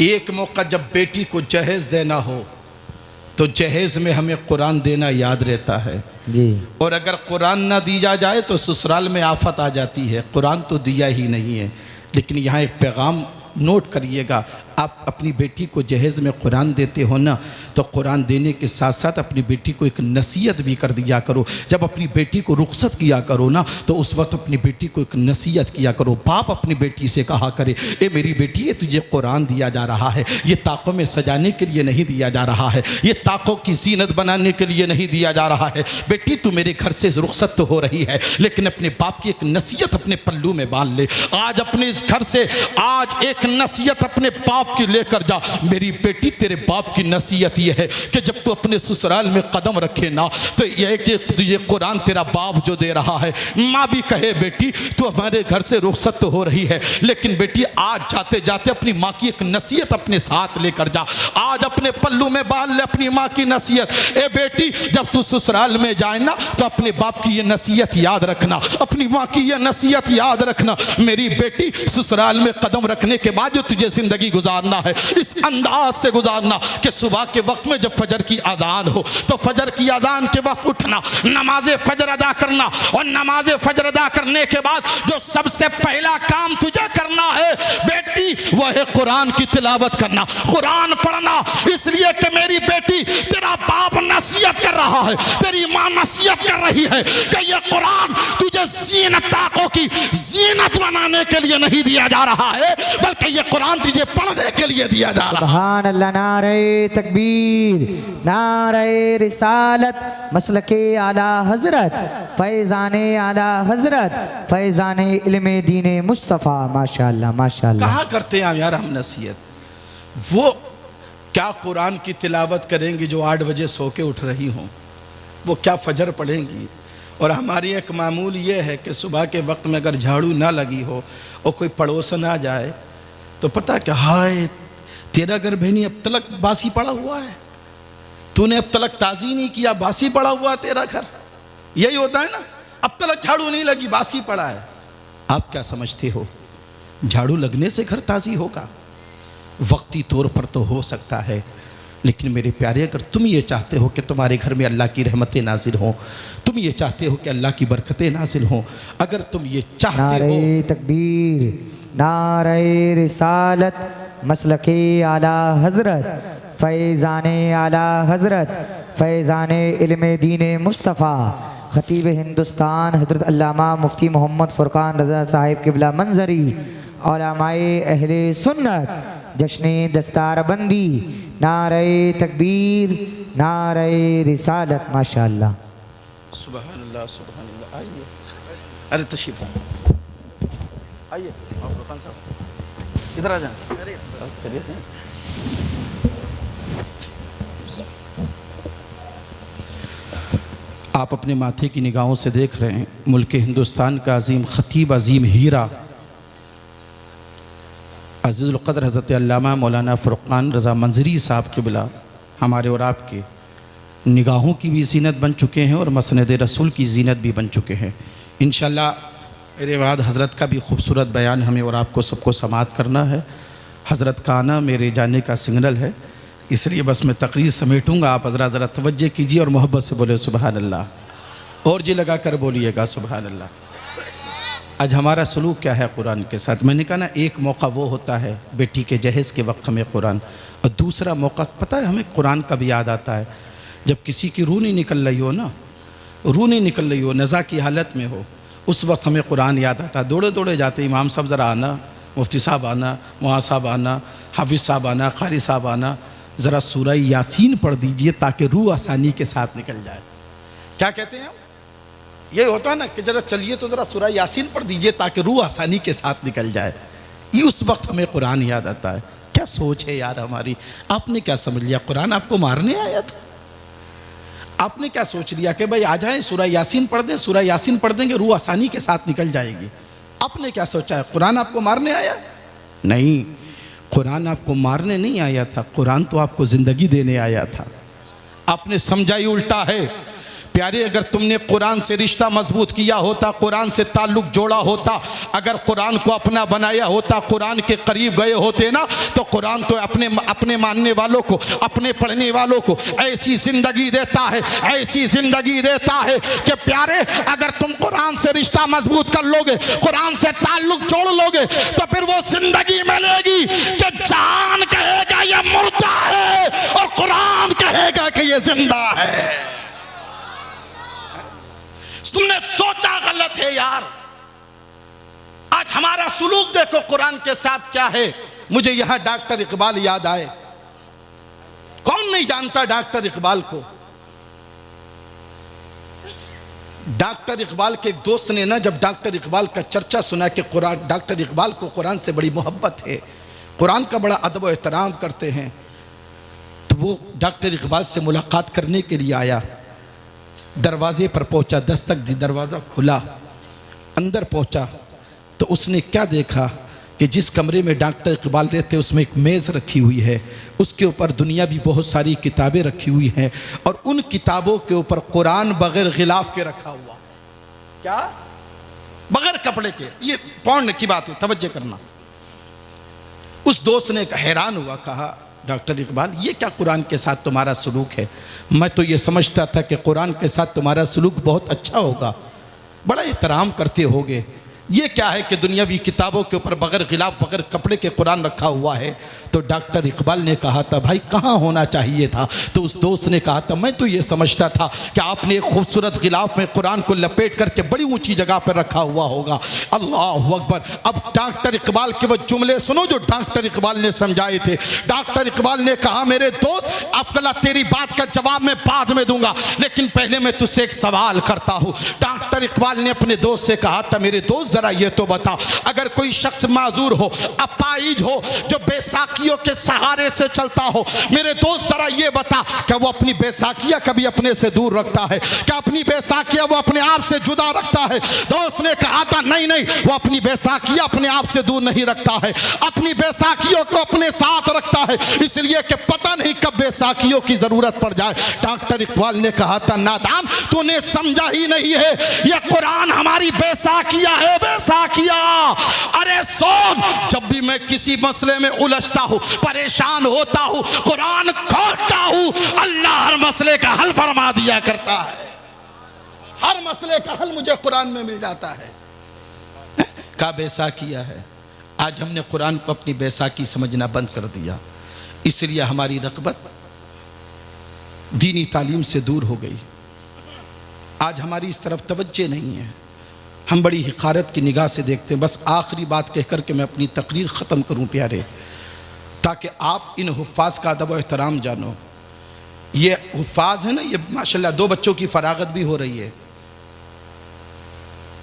एक मौका जब बेटी को जहेज देना हो तो जहेज में हमें कुरान देना याद रहता है जी। और अगर कुरान ना दिया जाए तो ससुराल में आफत आ जाती है। कुरान तो दिया ही नहीं है। लेकिन यहाँ एक पैगाम नोट करिएगा, आप अपनी बेटी को जहेज़ में कुरान देते हो ना, तो कुरान देने के साथ साथ अपनी बेटी को एक नसीहत भी कर दिया करो। जब अपनी बेटी को रुखसत किया करो ना, तो उस वक्त अपनी बेटी को एक नसीहत किया करो। बाप अपनी बेटी से कहा करे, ए मेरी बेटी, ये तुझे कुरान दिया जा रहा है, ये ताकों में सजाने के लिए नहीं दिया जा रहा है, ये ताकों की जीनत बनाने के लिए नहीं दिया जा रहा है। बेटी तू मेरे घर से रुखसत तो हो रही है, लेकिन अपने बाप की एक नसीहत अपने पल्लू में बांध ले। आज अपने इस घर से आज एक नसीहत अपने बाप की लेकर जा। मेरी बेटी, तेरे बाप की नसीहत यह है कि जब तू अपने ससुराल में कदम रखे ना, तो यह है कि तुझे कुरान तेरा बाप जो दे रहा है। माँ भी कहे, बेटी तू हमारे घर से रुखसत तो हो रही है, लेकिन बेटी आज जाते जाते अपनी माँ की एक नसीहत अपने साथ लेकर जा। आज अपने पल्लू में बांध ले अपनी माँ की नसीहत। ए बेटी, जब तू ससुराल में जाए ना, तो अपने बाप की यह नसीहत याद रखना, अपनी माँ की यह नसीहत याद रखना। मेरी बेटी, ससुराल में कदम रखने के बाद जो तुझे जिंदगी गुजारना है, इस अंदाज से गुजारना कि सुबह के वक्त में जब फजर की अजान हो, तो फजर की अजान के वक्त उठना, नमाज फजर अदा करना, और नमाज फजर अदा करने के बाद जो सबसे पहला काम तुझे करना है बेटी, वह है कुरान की तिलावत करना, कुरान पढ़ना। इसलिए कि मेरी बेटी, तेरा बाप नसीहत कर रहा है, तेरी माँ नसीहत कर रही है कि यह कुरान तुझे जीनत ताकों की जीनत बनाने के लिए नहीं दिया जा रहा है, बल्कि यह कुरान तुझे पढ़ने के लिए दिया जा रहा है। सुभान अल्लाह। नारे तकबीर, नारे रिसालत, मसलके आला हजरत, फैजाने आला हजरत, फैजाने इल्मे दीने मुस्तफ़ा। माशाअल्लाह माशाअल्लाह। कहाँ करते हैं यार हम नसीहत? वो क्या कुरान की तिलावत करेंगी जो 8 बजे सो के उठ रही हों? वो क्या फजर पढ़ेंगी? और हमारी एक मामूल ये है कि सुबह के वक्त में अगर झाड़ू ना लगी हो और कोई पड़ोसन आ जाए, तो पता क्या, हाय तेरा घर बहनी अब तलक बासी पड़ा हुआ है, तूने अब तलक ताज़ी नहीं किया, बासी पड़ा हुआ तेरा घर। यही होता है ना, अब तलक झाड़ू नहीं लगी, बासी पड़ा है। आप क्या समझते हो झाड़ू लगने से घर ताज़ी होगा? वक्ती तौर पर तो हो सकता है, लेकिन मेरे प्यारे, अगर तुम ये चाहते हो कि तुम्हारे घर में अल्लाह की रहमतें नाजिल हों, तुम ये चाहते हो कि अल्लाह की बरकतें नाजिल हों, अगर तुम ये चाहते हो, नारे तकबीर, नारे रिसालत, मसलके आला हजरत, फैज़ाने आला हजरत, फैज़ाने इल्मे दीन मुस्तफ़ा, खतीब हिंदुस्तान हजरत अल्लामा मुफ्ती मोहम्मद फ़ुरक़ान रज़ा साहिब क़िबला मंजरी, उलमाए अहले सुन्नत, जश्न दस्तारबंदी, नारे तकबीर, नारे रिसालत। माशाअल्लाह, सुभान अल्लाह, सुभान अल्लाह। आइए, अरे तशरीफ आइए, फ़ुरक़ान साहब इधर आ जाएं। खैरियत है? आप अपने माथे की निगाहों से देख रहे हैं मुल्क हिंदुस्तान का अजीम खतीब, अजीम हीरा, अज़ीज़ुल क़द्र हज़रत अल्लामा मौलाना फ़ुरक़ान रज़ा मंजरी साहब क़िबला हमारे और आपके निगाहों की भी ज़ीनत बन चुके हैं और मसनद रसूल की ज़ीनत भी बन चुके हैं। इंशाअल्लाह मेरे बाद हज़रत का भी खूबसूरत बयान हमें और आपको सबको समाअत करना है। हज़रत का आना मेरे जाने का सिग्नल है, इसलिए बस मैं तकरीर समेटूँगा। आप हज़रा ज़रा तवज्जो कीजिए और मोहब्बत से बोले सुबहान अल्लाह, और जी लगा कर बोलिएगा सुबहान अल्लाह। आज हमारा सलूक क्या है कुरान के साथ? मैंने कहा ना, एक मौका वो होता है बेटी के जहेज़ के वक्त हमें कुरान, और दूसरा मौका पता है हमें कुरान कब याद आता है? जब किसी की रूह नहीं निकल रही हो ना, रूह नहीं निकल रही हो, नज़ा की हालत में हो, उस वक्त हमें कुरान याद आता है। दौड़े दौड़े जाते, इमाम साहब ज़रा आना, मुफ्ती साहब आना, मुआ साहब आना, हाफिज़ साहब आना, कारी साहब आना, ज़रा सूरह यासीन पढ़ दीजिए ताकि रूह आसानी के साथ निकल जाए। क्या कहते हैं? ये होता है ना कि ज़रा चलिए तो ज़रा सूरह यासीन पढ़ दीजिए ताकि रूह आसानी के साथ निकल जाए। ये उस वक्त हमें कुरान याद आता है। क्या सोच है यार हमारी! आपने क्या समझ लिया कुरान आपको मारने आया था? आपने क्या सोच लिया कि भाई आ जाए सूरह यासीन पढ़ दें, सूरह यासीन पढ़ देंगे रूह आसानी के साथ निकल जाएगी? आपने क्या सोचा है? कुरान आपको मारने आया? नहीं, कुरान आपको मारने नहीं आया था, कुरान तो आपको ज़िंदगी देने आया था। आपने समझा ही उल्टा है। प्यारे, अगर तुमने कुरान से रिश्ता मजबूत किया होता, कुरान से ताल्लुक़ जोड़ा होता, अगर कुरान को अपना बनाया होता, कुरान के करीब गए होते ना, तो कुरान तो अपने मानने वालों को, अपने पढ़ने वालों को ऐसी ज़िंदगी देता है, ऐसी ज़िंदगी देता है कि प्यारे, अगर तुम कुरान से रिश्ता मजबूत कर लोगे, कुरान से ताल्लुक़ जोड़ लोगे, तो फिर वो ज़िंदगी मिलेगी कि जान कहेगा ये मुर्दा है और कुरान कहेगा कि ये जिंदा है। तुमने सोचा गलत है यार। आज हमारा सुलूक देखो कुरान के साथ क्या है। मुझे यहां डॉक्टर इकबाल याद आए। कौन नहीं जानता डॉक्टर इकबाल को? डॉक्टर इकबाल के एक दोस्त ने ना, जब डॉक्टर इकबाल का चर्चा सुना कि कुरान, डॉक्टर इकबाल को कुरान से बड़ी मोहब्बत है, कुरान का बड़ा अदब व एहतराम करते हैं, तो वो डॉक्टर इकबाल से मुलाकात करने के लिए आया। दरवाजे पर पहुंचा, दस्तक दी, दरवाज़ा खुला, अंदर पहुंचा तो उसने क्या देखा कि जिस कमरे में डॉक्टर इकबाल रहते उसमें एक मेज़ रखी हुई है, उसके ऊपर दुनिया भी बहुत सारी किताबें रखी हुई हैं, और उन किताबों के ऊपर कुरान बगैर गिलाफ के रखा हुआ। क्या? बगैर कपड़े के। ये पौंड की बात है, तवज्जो करना। उस दोस्त ने हैरान हुआ, कहा डॉक्टर इकबाल ये क्या कुरान के साथ तुम्हारा सलूक है? मैं तो ये समझता था कि कुरान के साथ तुम्हारा सलूक बहुत अच्छा होगा, बड़ा एहतराम करते होगे। ये क्या है कि दुनियावी किताबों के ऊपर बगैर गिलाफ, बगैर कपड़े के कुरान रखा हुआ है? तो डॉक्टर इकबाल ने कहा था, भाई कहाँ होना चाहिए था? तो उस दोस्त ने कहा था, मैं तो ये समझता था कि आपने एक खूबसूरत गिलाफ में कुरान को लपेट करके बड़ी ऊंची जगह पर रखा हुआ होगा। अल्लाह अकबर। अब डॉक्टर इकबाल के वो जुमले सुनो जो डॉक्टर इकबाल ने समझाए थे। डॉक्टर इकबाल ने कहा, मेरे दोस्त अब्दुल्ला तेरी बात का जवाब मैं बाद में दूंगा, लेकिन पहले मैं तुझसे एक सवाल करता हूँ। डॉक्टर इकबाल ने अपने दोस्त से कहा था, मेरे दोस्त जरा ये तो बता, अगर कोई शख्स माजूर हो, अपाइज हो, जो बेसाखियों के सहारे से चलता हो, मेरे दोस्त जरा ये बता, क्या वो अपनी बेसाखियां कभी अपने से दूर रखता है? क्या अपनी बेसाखियां वो अपने आप से जुदा रखता है? दोस्त ने कहा था नहीं नहीं, वो अपनी बेसाखियां अपने आप से दूर नहीं रखता है, अपनी बेसाखियों को अपने साथ रखता है, इसलिए कि पता नहीं कब बेसाखियों की जरूरत पड़ जाए। डॉक्टर इकबाल ने कहा था नादान तूने समझा ही नहीं है, यह कुरान हमारी बैसाखियां है, बैसाखियां। अरे सुन, जब भी मैं किसी मसले में उलझता हूं, परेशान होता हूं, कुरान खोलता हूं, अल्लाह हर मसले का हल फरमा दिया करता है। हर मसले का हल मुझे कुरान में मिल जाता है। का बैसाखियां है। आज हमने कुरान को अपनी बैसाखी समझना बंद कर दिया, इसलिए हमारी रग़बत दीनी तालीम से दूर हो गई। आज हमारी इस तरफ तवज्जो नहीं है, हम बड़ी हिकारत की निगाह से देखते हैं। बस आखिरी बात कहकर के मैं अपनी तकरीर ख़त्म करूं प्यारे, ताकि आप इन हुफ़ाज़ का अदब व एहतराम जानो। ये हुफ़ाज़ है ना, ये माशाल्लाह 2 बच्चों की फ़रागत भी हो रही है।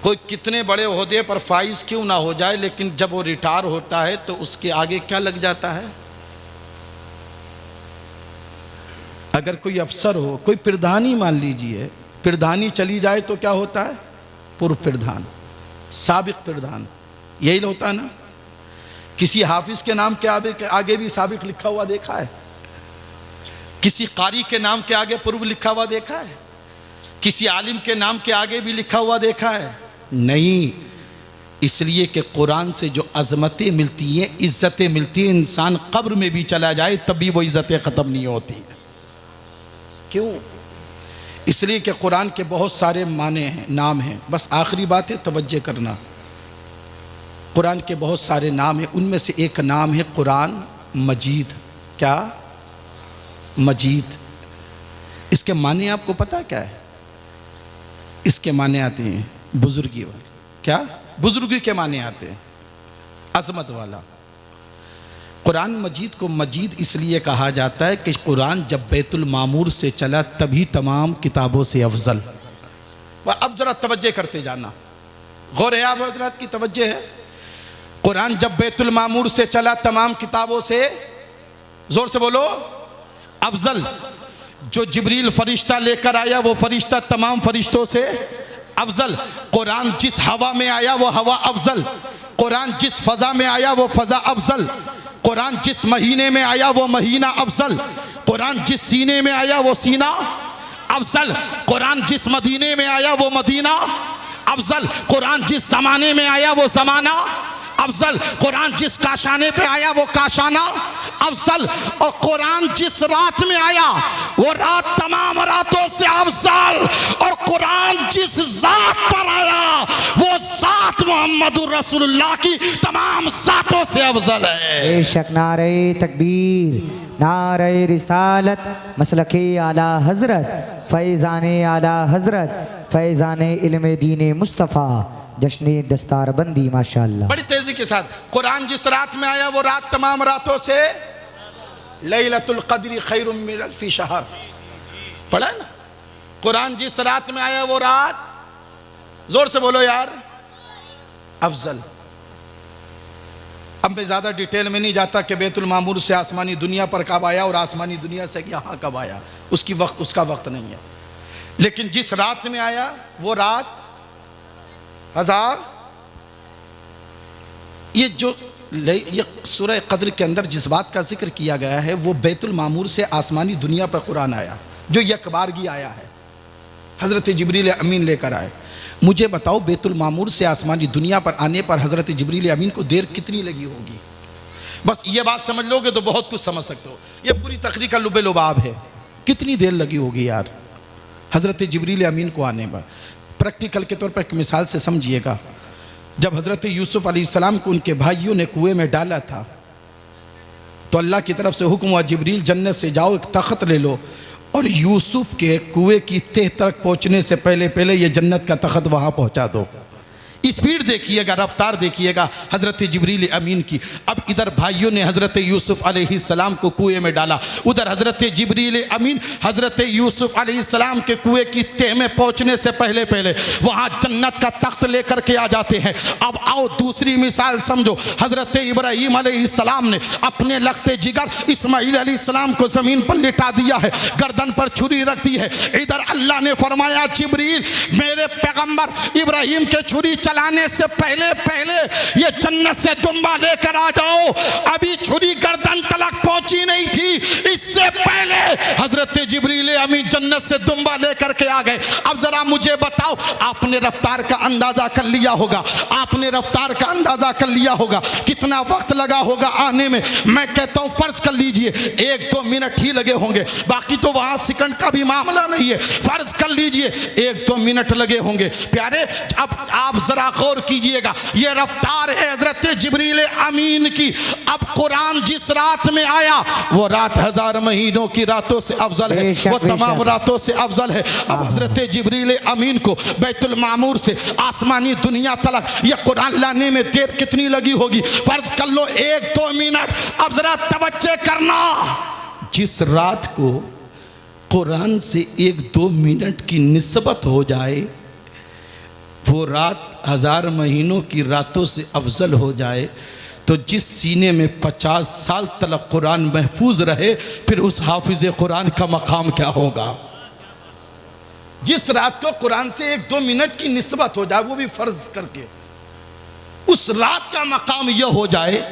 कोई कितने बड़े ओहदे पर फाइज क्यों ना हो जाए, लेकिन जब वो रिटायर होता है तो उसके आगे क्या लग जाता है? अगर कोई अफसर हो, कोई प्रधानी मान लीजिए, प्रधानी चली जाए तो क्या होता है? पूर्व प्रधान, साबिक प्रधान, यही होता है ना। किसी हाफिज के नाम के आगे भी साबिक लिखा हुआ देखा है? किसी कारी के नाम के आगे पूर्व लिखा हुआ देखा है? किसी आलिम के नाम के आगे भी लिखा हुआ देखा है? नहीं। इसलिए कि कुरान से जो अज़मतें मिलती हैं, इज़्ज़तें मिलती हैं, इंसान कब्र में भी चला जाए तब भी वो इज़्ज़तें ख़त्म नहीं होती। क्यों? इसलिए कि कुरान के बहुत सारे माने हैं, नाम हैं। बस आखिरी बात है, तवज्जो करना। कुरान के बहुत सारे नाम हैं, उनमें से एक नाम है कुरान मजीद। क्या? मजीद। इसके माने आपको पता क्या है? इसके माने आते हैं बुजुर्गी वाले। क्या? बुजुर्गी के माने आते हैं, अजमत वाला। कुरान मजीद को मजीद इसलिए कहा जाता है कि कुरान जब बैतुल मामूर से चला तभी तमाम किताबों से अफजल। अब जरा तवज्जो करते जाना, गौर है आप हजरात की तवज्जो है। कुरान जब बैतुल मामूर से चला तमाम किताबों से, जोर से बोलो, अफजल। जो जिब्रील फरिश्ता लेकर आया वो फरिश्ता तमाम फरिश्तों से अफजल। कुरान जिस हवा में आया वो हवा अफजल। कुरान जिस फजा में आया वो फजा अफजल। कुरान जिस महीने में आया वो महीना अफजल। कुरान जिस सीने में आया वो सीना अफजल। कुरान जिस मदीने में आया वो मदीना अफजल। कुरान जिस ज़माने में आया वो ज़माना अफजल। कुरान जिस काशाने पे आया वो काशाना अफजल। और कुरान जिस रात में आया वो रात तमाम रातों से अफजल। और कुरान जिस जात पर आया वो जात मोहम्मदुर रसूलुल्लाह की तमाम जातों से अफजल है। बेशक नारे तकबीर, नारे रिसालत, मसलके आला हजरत, फैज़ाने आला हजरत, फैज़ाने इल्म दीन मुस्तफ़ा, जश्न दस्तार बंदी माशाअल्लाह। बड़ी तेजी के साथ, कुरान जिस रात में आया वो रात तमाम रातों से, लैलतुल क़द्र खैरुम मिन अल्फ़ि शहर, पढ़ा है ना। कुरान जिस रात में आया वो रात, जोर से बोलो यार, अफजल। अब मैं ज़्यादा डिटेल में नहीं जाता कि बैतुल मामूर से आसमानी दुनिया पर कब आया और आसमानी दुनिया से यहाँ कब आया, उसका वक्त नहीं है। लेकिन जिस रात में आया वो रात हजार। ये सूरह क़द्र के अंदर जिस बात का जिक्र किया गया है वो बैतुल मामूर से आसमानी दुनिया पर कुरान आया, जो यकबारगी आया है, हज़रत जिब्रील अमीन लेकर आए। मुझे बताओ, बैतुल मामूर से आसमानी दुनिया पर आने पर हज़रत जिब्रील अमीन को देर कितनी लगी होगी? बस ये बात समझ लोगे तो बहुत कुछ समझ सकते हो। ये पूरी तकरीर का लुबे लुबाब है, कितनी देर लगी होगी यार हज़रत जिब्रील अमीन को आने पर। प्रैक्टिकल के तौर पर एक मिसाल से समझिएगा। जब हज़रत यूसुफ़ अलैहिस्सलाम को उनके भाइयों ने कुएं में डाला था तो अल्लाह की तरफ से हुक्म हुआ, जिब्रील जन्नत से जाओ, एक तख्त ले लो और यूसुफ़ के कुएं की तह तक पहुँचने से पहले पहले ये जन्नत का तख्त वहाँ पहुँचा दो। स्पीड देखिएगा, रफ्तार देखिएगा हज़रत जिब्रील अमीन की। अब इधर भाइयों ने हज़रत यूसुफ अलैहिस्सलाम को कुएं में डाला, उधर हज़रत जिब्रील अमीन हज़रत यूसुफ अलैहिस्सलाम के कुएं की तह में पहुंचने से पहले पहले वहां जन्नत का तख्त लेकर के आ जाते हैं। अब आओ दूसरी मिसाल समझो, हज़रत इब्राहीम अलैहिस्सलाम ने अपने लगते जिगर इस्माइल अलैहिस्सलाम को ज़मीन पर लिटा दिया है, गर्दन पर छुरी रख दी है। इधर अल्लाह ने फरमाया जिब्रील मेरे पैगंबर इब्राहीम के छुरी चलाने से पहले पहले ये जन्नत से दुम्बा लेकर आ जाओ। अभी छुरी गर्दन तलक पहुंची नहीं थी, इससे पहले हजरत जिब्रील अमीन जन्नत से दुम्बा लेकर के आ गए। अब जरा मुझे बताओ, आपने रफ्तार का अंदाजा कर लिया होगा, आपने रफ्तार का अंदाजा कर लिया होगा कितना वक्त लगा होगा आने में। मैं कहता हूं फर्ज कर लीजिए 1-2 मिनट ही लगे होंगे, बाकी तो वहां सेकंड का भी मामला नहीं है। फर्ज कर लीजिए 1-2 मिनट लगे होंगे। प्यारे अब आप जरा गौर कीजिएगा, ये रफ्तार है हजरत जिब्रील अमीन की। अब कुरान जिस रात में आया वो रात 1000 महीनों की रातों से अफजल है, वो तमाम रातों से अफजल है। अब हजरत जिब्रील अमीन को बैतुल मामूर से आसमानी दुनिया तलक ये कुरान लाने में देर कितनी लगी होगी? फर्ज कर लो 1-2 मिनट। अब जरा तवज्जो करना, जिस रात को कुरान से 1-2 मिनट की निस्बत हो जाए वो रात 1000 महीनों की रातों से अफजल हो जाए, तो जिस सीने में 50 साल तक कुरान महफूज रहे फिर उस हाफिज कुरान का मकाम क्या होगा? जिस रात को कुरान से 1-2 मिनट की निस्बत हो जाए वो भी फर्ज करके, उस रात का मकाम यह हो जाए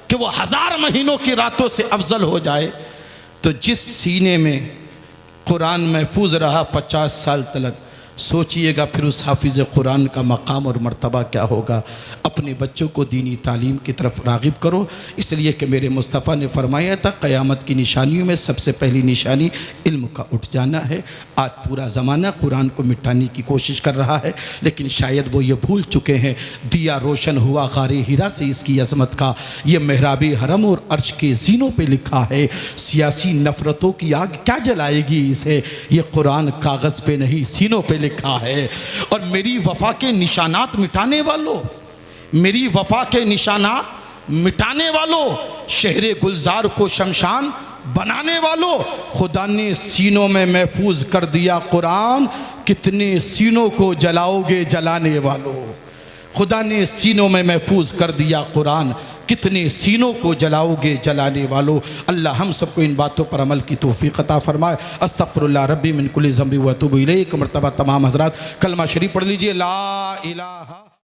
कि वो 1000 महीनों की रातों से अफजल हो जाए, तो जिस सीने में कुरान महफूज रहा 50 साल तक, सोचिएगा फिर उस हाफिज़ कुरान का मकाम और मर्तबा क्या होगा। अपने बच्चों को दीनी तालीम की तरफ राग़िब करो, इसलिए कि मेरे मुस्तफ़ा ने फरमाया था क़यामत की निशानियों में सबसे पहली निशानी इल्म का उठ जाना है। आज पूरा ज़माना कुरान को मिटाने की कोशिश कर रहा है, लेकिन शायद वो ये भूल चुके हैं दिया रोशन हुआ गारे हिरा से इसकी अज़मत का, ये मेहराबी हरम और अर्श के ज़ीनों पे लिखा है। सियासी नफ़रतों की आग क्या जलाएगी इसे, ये कुरान कागज़ पे नहीं सीनों पे लिखा है। और मेरी वफा के निशानात मिटाने वालों, मेरी वफा के निशानात मिटाने वालों, शहरे गुलजार को शमशान बनाने वालों, खुदा ने सीनों में महफूज कर दिया कुरान, कितने सीनों को जलाओगे जलाने वालों। खुदा ने सीनों में महफूज कर दिया कुरान, कितने सीनों को जलाओगे जलाने वालों। अल्लाह हम सबको इन बातों पर अमल की तौफीक अता फरमाए। अस्तगफिरुल्लाह रब्बी मिन कुल्लि ज़ंबि व अतूबु इलैहि। एक मरतबा तमाम हज़रात कलमा शरीफ पढ़ लीजिए, ला इलाहा।